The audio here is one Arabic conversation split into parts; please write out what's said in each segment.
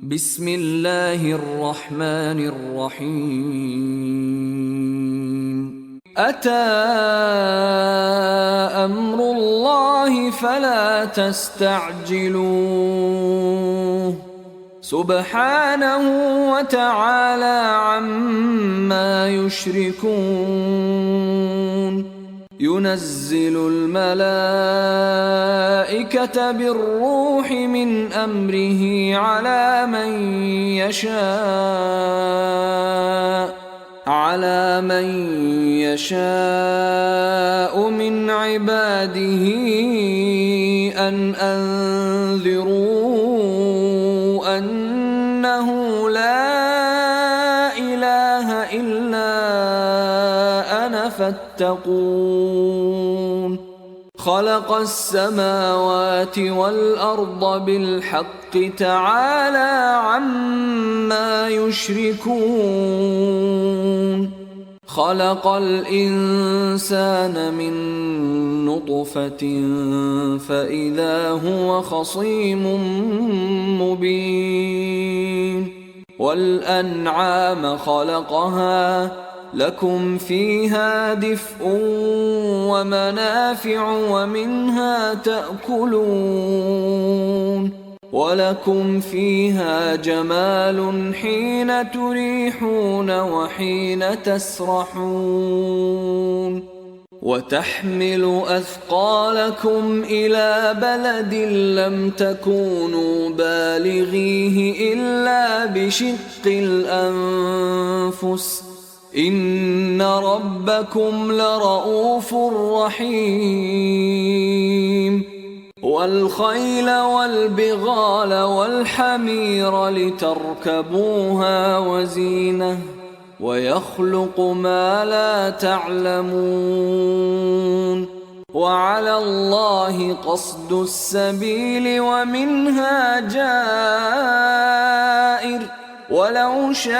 بسم الله الرحمن الرحيم أتى أمر الله فلا تستعجلوه سبحانه وتعالى عما يشركون ينزل الملائكة بالروح من أمره على من يشاء من عباده أن أنذروا أنه لا إله إلا أنا فاتقون خلق السماوات والأرض بالحق تعالى عما يشركون خلق الإنسان من نطفة فإذا هو خصيم مبين والأنعام خلقها لكم فيها دفء ومنافع ومنها تأكلون ولكم فيها جمال حين تريحون وحين تسرحون وتحمل أثقالكم إلى بلد لم تكونوا بالغيه إلا بشق الأنفس إن ربكم لرؤوف رحيم والخيل والبغال والحمير لتركبوها وزينة ويخلق ما لا تعلمون وعلى الله قصد السبيل ومنها جائر ولو شاء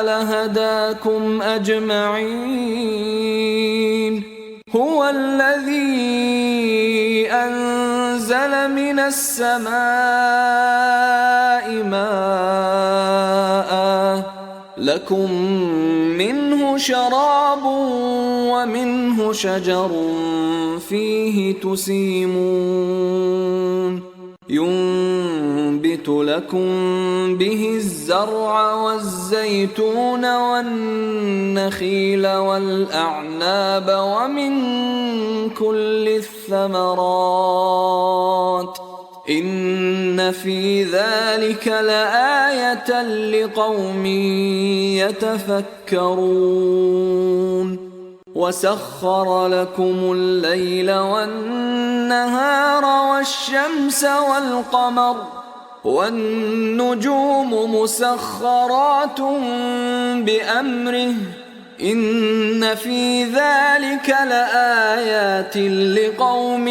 لهداكم أجمعين هو الذي أنزل من السماء ماء لكم منه شراب ومنه شجر فيه تسيمون ينبت لكم به الزرع والزيتون والنخيل والأعناب ومن كل الثمرات إن في ذلك لآية لقوم يتفكرون وسخر لكم الليل والنهار والشمس والقمر والنجوم مسخرات بأمره إن في ذلك لآيات لقوم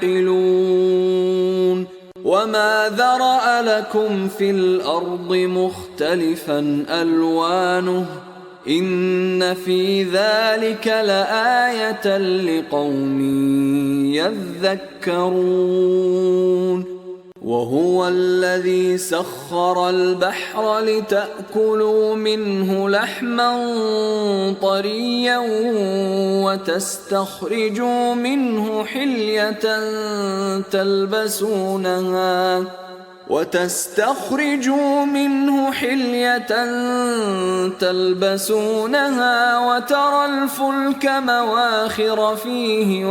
يعقلون وما ذرأ لكم في الأرض مختلفا ألوانه إن في ذلك لآية لقوم يذكرون وهو الذي سخر البحر لتأكلوا منه لحما طريا وتستخرجوا منه حلية تلبسونها وترى الفلك مواخر فيه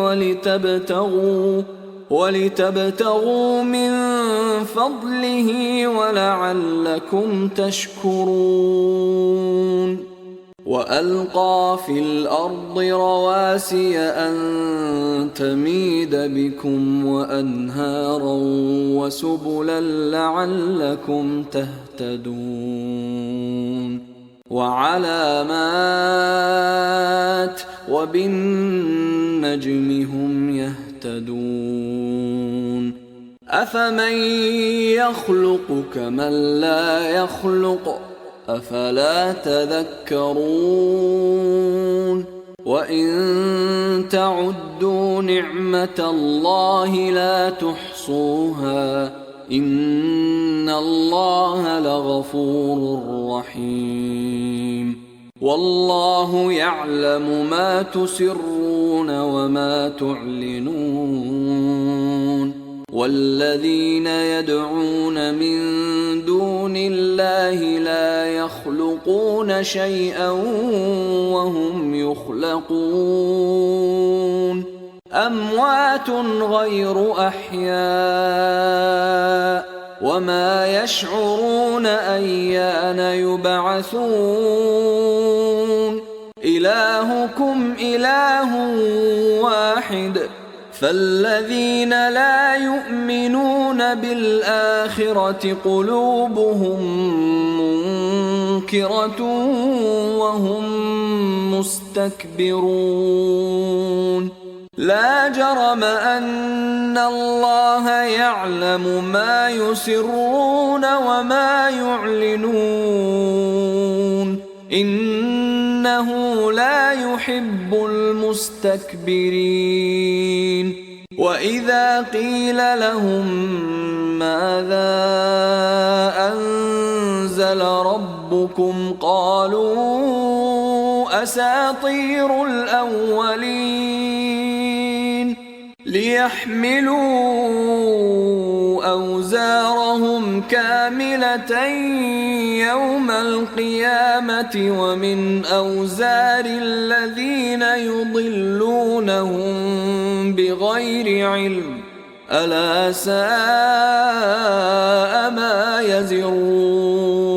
ولتبتغوا من فضله ولعلكم تشكرون وألقى في الأرض رواسي أن تميد بكم وأنهارا وسبلا لعلكم تهتدون وعلامات وبالنجم هم يهتدون أفمن يخلق كمن لا يخلق أفلا تذكرون وإن تعدوا نعمة الله لا تحصوها إن الله لغفور رحيم والله يعلم ما تسرون وما تعلنون والذين يدعون من دون الله لا يخلقون شيئا وهم يخلقون أموات غير أحياء وما يشعرون أيان يبعثون إلهكم إله واحد فالذين لا يؤمنون بالآخرة قلوبهم منكرة وهم مستكبرون لا جرم أن الله يعلم ما يسرون وما يعلنون إنه لا يحب المستكبرين وإذا قيل لهم ماذا أنزل ربكم قالوا أساطير الأولين ليحملوا أوزارهم كاملة يوم القيامة ومن أوزار الذين يضلونهم بغير علم ألا ساء ما يزرون